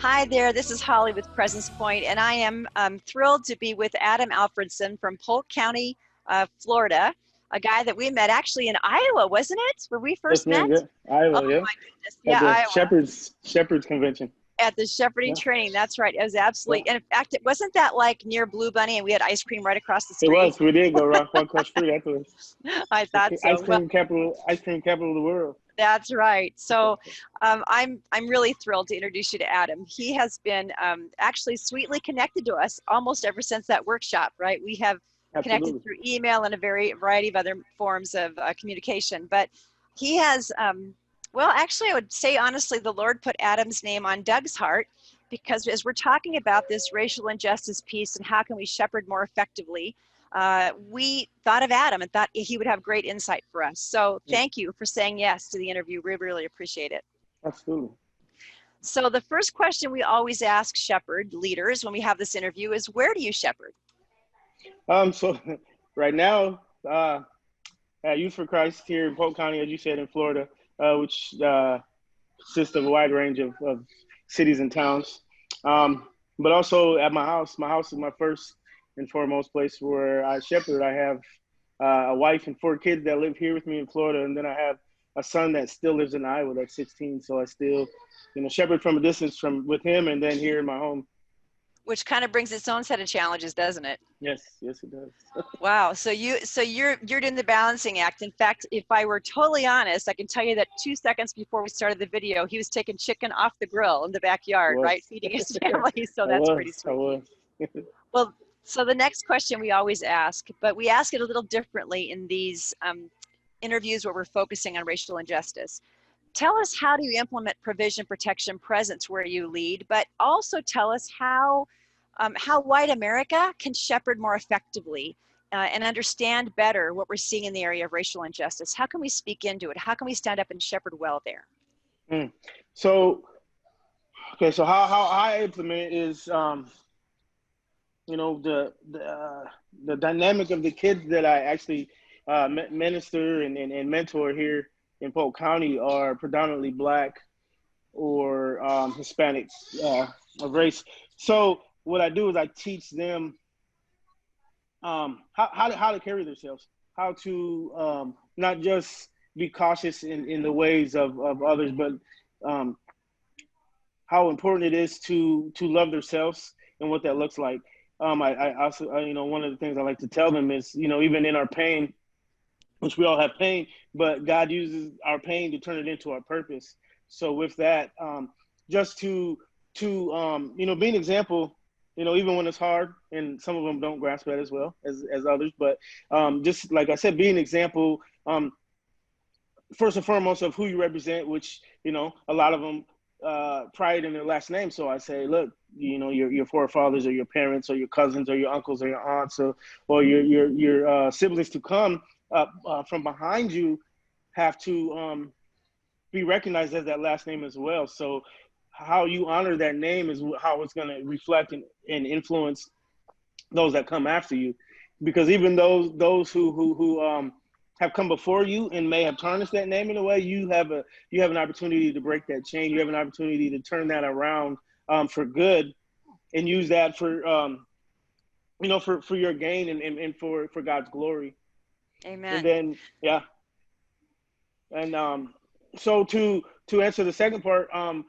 Hi there, this is Holly with Presence Point, and I am thrilled to be with Adam Alfredson from Polk County, Florida, a guy that we met actually in Iowa, wasn't it, where we Yes, first ma'am. met? Yeah, Oh Iowa. Yeah, my goodness, at yeah, the Iowa, Shepherds Convention. at the shepherding Yeah, training, that's right, it was yeah. absolutely, and in fact, it wasn't that like near Blue Bunny and we had ice cream right across the It street? was. We did go right across the street afterwards. I thought so. Ice Well, cream capital, ice cream capital of the world. that's right. So I'm really thrilled to introduce you to Adam. He has been actually sweetly connected to us almost ever since that workshop, right? We have connected Absolutely. through email and a variety of other forms of communication. But he has, well, actually, I would say honestly, the Lord put Adam's name on Doug's heart because as we're talking about this racial injustice piece and how can we shepherd more effectively, we thought of Adam and thought he would have great insight for us. So Yeah, thank you for saying yes to the interview. We really appreciate it. absolutely. So the first question we always ask shepherd leaders when we have this interview is, where do you shepherd? So right now, at Youth for Christ here in Polk County, as you said, in Florida, which consists of a wide range of cities and towns. But also at my house. My house is my first and foremost place where I shepherd. I have a wife and 4 kids that live here with me in Florida, and then I have a son that still lives in Iowa that's 16. So I still, shepherd from a distance from with him, and then here in my home. Which kind of brings its own set of challenges, doesn't it? Yes, yes, it does. Wow. So you're doing the balancing act. In fact, if I were totally honest, I can tell you that 2 seconds before we started the video, he was taking chicken off the grill in the backyard, Was. right, feeding his family. So I that's was. pretty I sweet. was. Well, so the next question we always ask, but we ask it a little differently in these interviews where we're focusing on racial injustice. Tell us, how do you implement provision, protection, presence where you lead, but also tell us how white America can shepherd more effectively and understand better what we're seeing in the area of racial injustice. How can we speak into it? How can we stand up and shepherd well there? Mm. So, okay, so how I implement is, the dynamic of the kids that I actually minister and mentor here in Polk County are predominantly Black or Hispanic of race. So what I do is I teach them how to carry themselves, how to not just be cautious in the ways of others, but how important it is to love themselves and what that looks like. I also, one of the things I like to tell them is, even in our pain, which we all have pain, but God uses our pain to turn it into our purpose. So with that, just to be an example, even when it's hard, and some of them don't grasp that as well as others, but just like I said, be an example, first and foremost, of who you represent, which, a lot of them pride in their last name. So I say, look, your forefathers or your parents or your cousins or your uncles or your aunts or your siblings to come from behind you have to be recognized as that last name as well. So how you honor that name is how it's going to reflect and influence those that come after you, because even those who have come before you and may have tarnished that name in a way, you have an opportunity to break that chain. You have an opportunity to turn that around for good and use that for for your gain and for God's glory. And Amen. then and so to answer the second part, how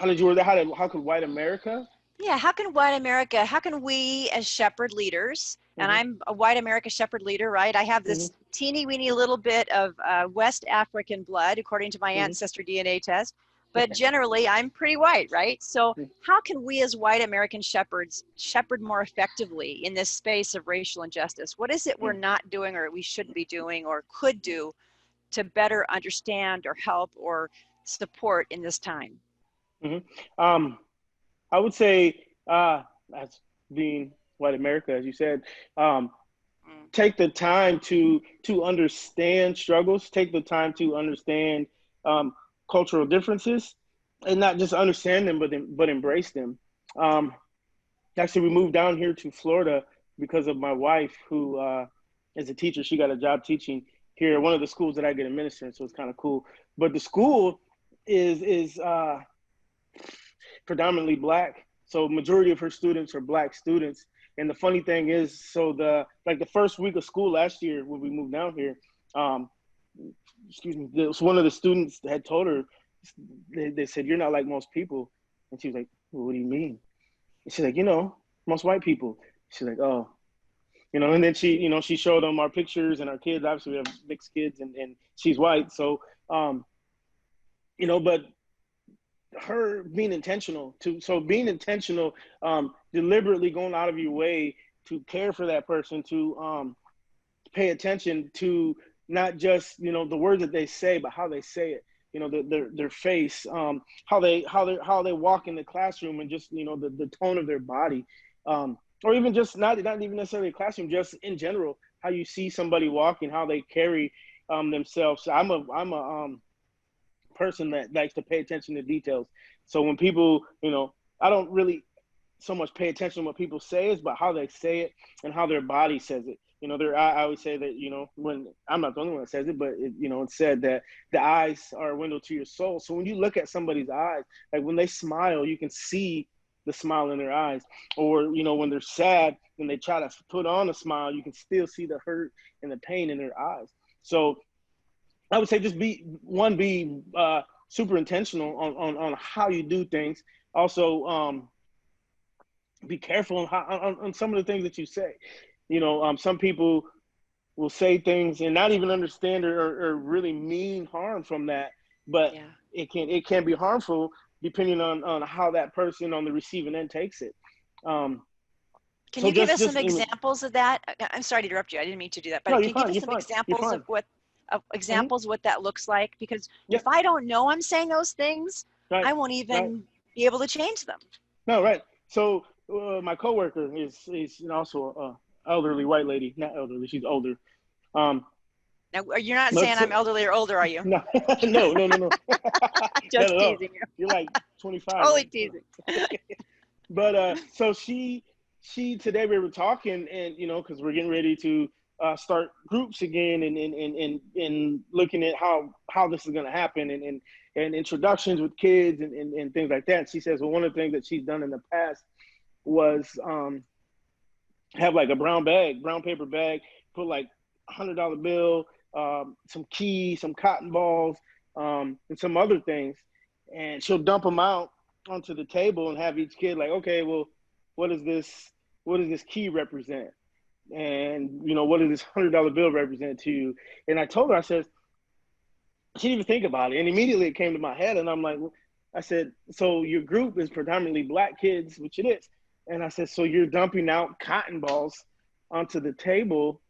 did you word that? How could white America? Yeah, how can white America, how can we as shepherd leaders, and Hmm. I'm a white America shepherd leader, right? I have Hmm. this teeny weeny little bit of West African blood, according to my Hmm. ancestry DNA test, but generally I'm pretty white, right? So how can we as white American shepherds shepherd more effectively in this space of racial injustice? What is it we're not doing or we should be doing or could do to better understand or help or support in this time? Hmm. Um, I would say, as being white America, as you said, um, Mm. take the time to understand struggles, take the time to understand um, cultural differences, and not just understand them, but embrace them. Um, Actually, we moved down here to Florida because of my wife, who is a teacher. She got a job teaching here at one of the schools that I get to minister in, so it's kind of cool. But the school is predominantly black. So majority of her students are black students. And the funny thing is, so the first week of school last year when we moved down here, um, excuse me, one of the students had told her, they said, "You're not like most people," and she was like, "Well, what do you mean?" And she's like, "Most white people." She's like, "Oh." And then she showed them our pictures and our kids. Obviously, we have mixed kids, and she's white. So, but her being intentional being intentional, deliberately going out of your way to care for that person, to pay attention to not just, the words that they say, but how they say it, their face, how they walk in the classroom, and just, the tone of their body, or even just not even necessarily a classroom, just in general, how you see somebody walking, how they carry themselves. I'm a person that likes to pay attention to details. So when people, I don't really so much pay attention to what people say, is but how they say it and how their body says it. I always say that, when I'm not the only one that says it, but it's said that the eyes are a window to your soul. So when you look at somebody's eyes, like when they smile, you can see the smile in their eyes. Or, when they're sad and they try to put on a smile, you can still see the hurt and the pain in their eyes. So I would say just be super intentional on how you do things. Also, be careful on some of the things that you say. Some people will say things and not even understand or really mean harm from that, but Yeah. it can be harmful depending on how that person on the receiving end takes it. Can So you give us just some examples of that? I'm sorry to interrupt you. I didn't mean to do that, no, but you're can you give fine. us You're some fine. You're examples fine. of what that looks like? Because Yep. if I don't know I'm saying those things, Right. I won't Right. even be able to change them. No, right. So my coworker is also a elderly white lady. Not elderly, she's older. Now, you're not But saying I'm elderly or older, are you? no, no, no, no, no. Not Just at all. teasing you. You're like 25, Totally right? teasing. But so she today we were talking, and because we're getting ready to start groups again, and looking at how this is going to happen, and introductions with kids, and things like that. And she says, well, one of the things that she's done in the past was have like a brown paper bag, put like $100 bill, some keys, some cotton balls, and some other things, and she'll dump them out onto the table and have each kid like, okay, well, what does this key represent? And what does this $100 bill represent to you? And I told her, I said, she didn't even think about it, and immediately it came to my head, and I'm like, I said, so your group is predominantly black kids, which it is. And I said, so you're dumping out cotton balls onto the table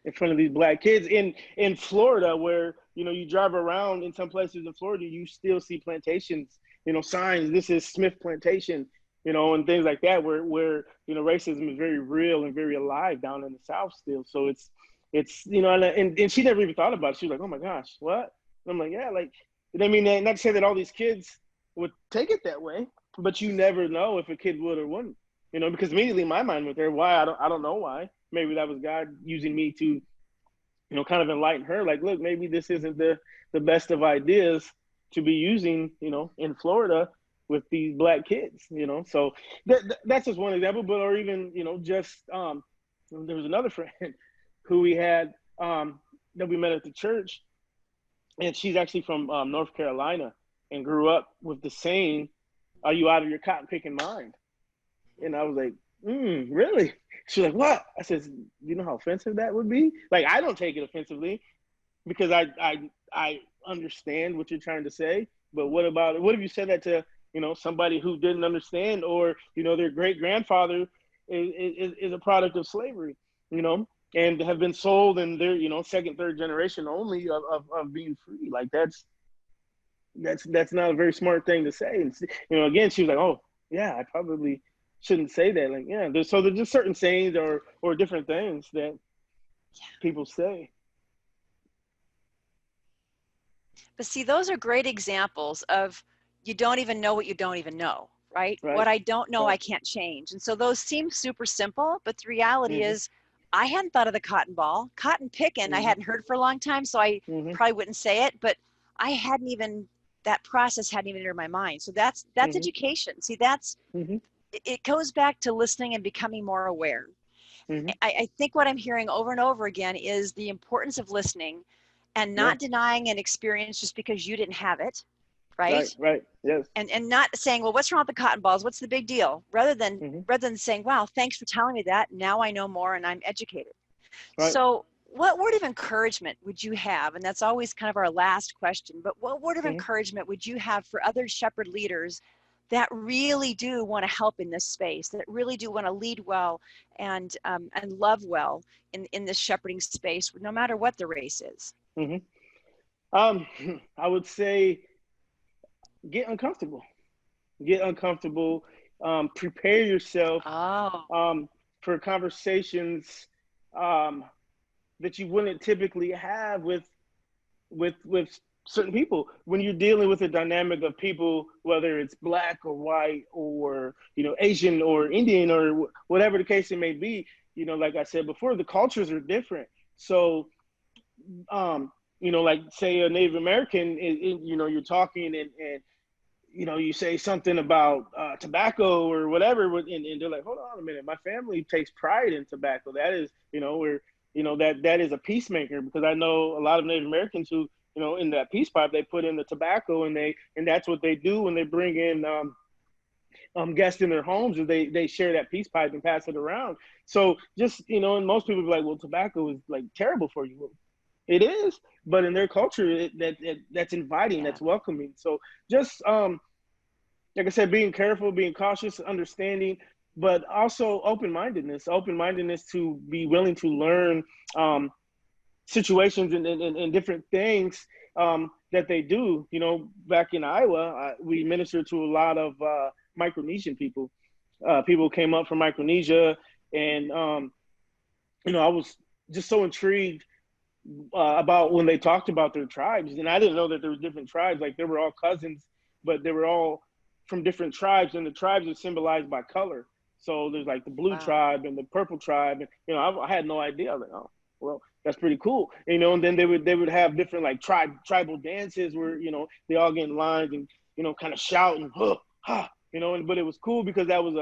in front of these black kids in Florida, where, you drive around in some places in Florida, you still see plantations, signs, this is Smith Plantation, and things like that, where racism is very real and very alive down in the South still. So it's, and she never even thought about it. She was like, oh my gosh, what? And I'm like, yeah, like, I mean, not to say that all these kids would take it that way, but you never know if a kid would or wouldn't, because immediately my mind went there. Why? I don't know why. Maybe that was God using me to, kind of enlighten her. Like, look, maybe this isn't the best of ideas to be using, in Florida with these black kids, So that's just one example. But or even, just there was another friend who we had that we met at the church, and she's actually from North Carolina and grew up with the saying, "Are you out of your cotton picking mind?" And I was like, really? She's like, what? I said, you know how offensive that would be? Like, I don't take it offensively because I understand what you're trying to say. But what about it? What if you said that to, somebody who didn't understand, or, their great grandfather is a product of slavery, and have been sold, and they're, second, third generation only of being free. Like that's not a very smart thing to say. And, again, she was like, oh yeah, I probably shouldn't say that. Like, yeah, there's just certain sayings or different things that people say. But see, those are great examples of you don't even know what you don't even know, right? Right. What I don't know, Right. I can't change. And so those seem super simple, but the reality Mm-hmm. is I hadn't thought of the cotton ball. Cotton picking, I Mm-hmm. hadn't heard for a long time, so I Mm-hmm. probably wouldn't say it, but I hadn't even, that process hadn't even entered my mind. So that's education. See, that's, it goes back to listening and becoming more aware. I think what I'm hearing over and over again is the importance of listening and not denying an experience just because you didn't have it, right? Right, yes. And not saying, well, what's wrong with the cotton balls? What's the big deal? Rather than saying, wow, thanks for telling me that. Now I know more and I'm educated. Right. So what word of encouragement would you have? And that's always kind of our last question, but what word of encouragement would you have for other shepherd leaders that really do want to help in this space, that really do want to lead well and love well in this shepherding space, no matter what the race is? I would say get uncomfortable. Get uncomfortable. Prepare yourself for conversations that you wouldn't typically have with certain people when you're dealing with a dynamic of people, whether it's Black or white or, you know, Asian or Indian or whatever the case it may be. You know, like I said before, the cultures are different. So, you know, like say a Native American, you know, you're talking and you know, you say something about tobacco or whatever, and they're like, hold on a minute, my family takes pride in tobacco. That is, you know, that is a peacemaker, because I know a lot of Native Americans who, you know, in that peace pipe, they put in the tobacco and that's what they do when they bring in guests in their homes, is they share that peace pipe and pass it around. So just, you know, and most people be like, well, tobacco is like terrible for you. Well, it is, but in their culture, that's inviting, that's welcoming. So just, like I said, being careful, being cautious, understanding, but also open-mindedness to be willing to learn situations and different things that they do. You know, back in Iowa, we ministered to a lot of Micronesian people. People came up from Micronesia, and you know, I was just so intrigued about when they talked about their tribes, and I didn't know that there was different tribes. Like, they were all cousins, but they were all from different tribes, and the tribes are symbolized by color. So there's like the blue tribe and the purple tribe, and you know, I had no idea. I was like, oh, well, that's pretty cool, you know. And then they would have different like tribal dances where, you know, they all get in lines and, you know, kind of shout and you know. But it was cool because that was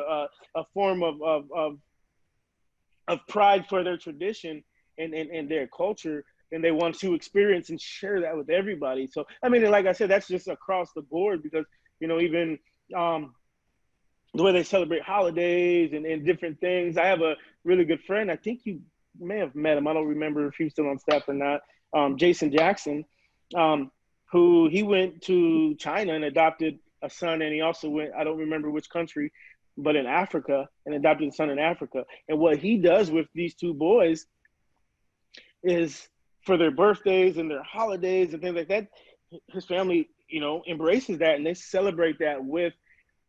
a form of pride for their tradition and their culture, and they want to experience and share that with everybody. So I mean, like I said, that's just across the board, because, you know, even the way they celebrate holidays and different things. I have a really good friend. I think you may have met him. I don't remember if he was still on staff or not. Jason Jackson, who he went to China and adopted a son, and he also went, I don't remember which country, but in Africa, and adopted a son in Africa. And what he does with these two boys is, for their birthdays and their holidays and things like that, his family, you know, embraces that, and they celebrate that with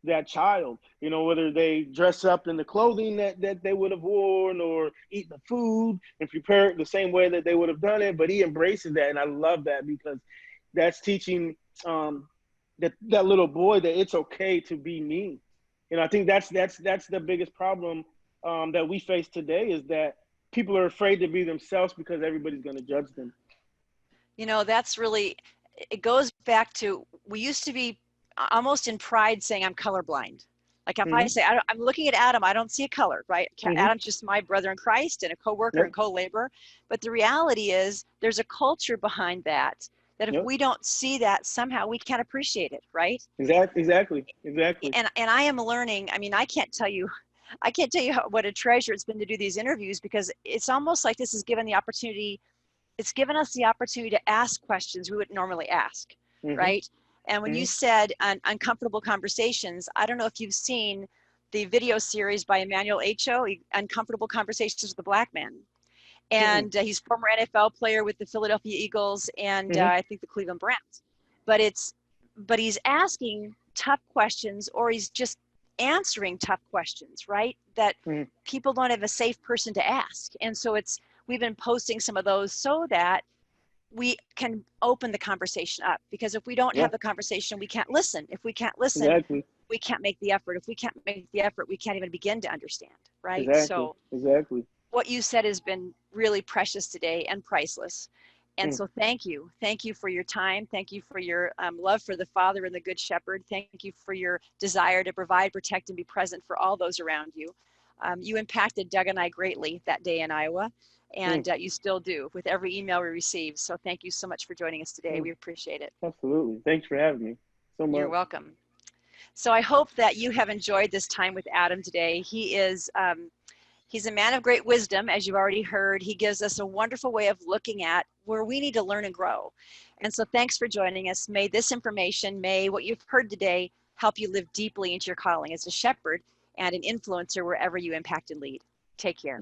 that child, you know, whether they dress up in the clothing that they would have worn, or eat the food and prepare it the same way that they would have done it. But he embraces that, and I love that, because that's teaching that little boy that it's okay to be me. And I think that's the biggest problem that we face today, is that people are afraid to be themselves because everybody's going to judge them. You know, that's really, it goes back to, we used to be almost in pride saying I'm colorblind. Like if I say, I'm looking at Adam, I don't see a color, right? Adam's just my brother in Christ and a co-worker and co-laborer. But the reality is there's a culture behind that if we don't see that, somehow we can't appreciate it, right? Exactly. And I am learning, I mean, I can't tell you what a treasure it's been to do these interviews, because it's almost like this has given it's given us the opportunity to ask questions we wouldn't normally ask, right? And when you said uncomfortable conversations, I don't know if you've seen the video series by Emmanuel Acho, Uncomfortable Conversations with a Black Man. And he's former NFL player with the Philadelphia Eagles and I think the Cleveland Browns. But he's asking tough questions, or he's just answering tough questions, right? That people don't have a safe person to ask. And so we've been posting some of those so that we can open the conversation up, because if we don't have the conversation, we can't listen. If we can't listen, we can't make the effort. If we can't make the effort, we can't even begin to understand, right? So what you said has been really precious today and priceless. And so thank you. Thank you for your time. Thank you for your love for the Father and the Good Shepherd. Thank you for your desire to provide, protect, and be present for all those around you. You impacted Doug and I greatly that day in Iowa, and you still do with every email we receive. So thank you so much for joining us today. We appreciate it. Absolutely. Thanks for having me so much. You're welcome. So I hope that you have enjoyed this time with Adam today. He is he's a man of great wisdom, as you've already heard. He gives us a wonderful way of looking at where we need to learn and grow. And so thanks for joining us. May this information, may what you've heard today help you live deeply into your calling as a shepherd and an influencer wherever you impact and lead. Take care.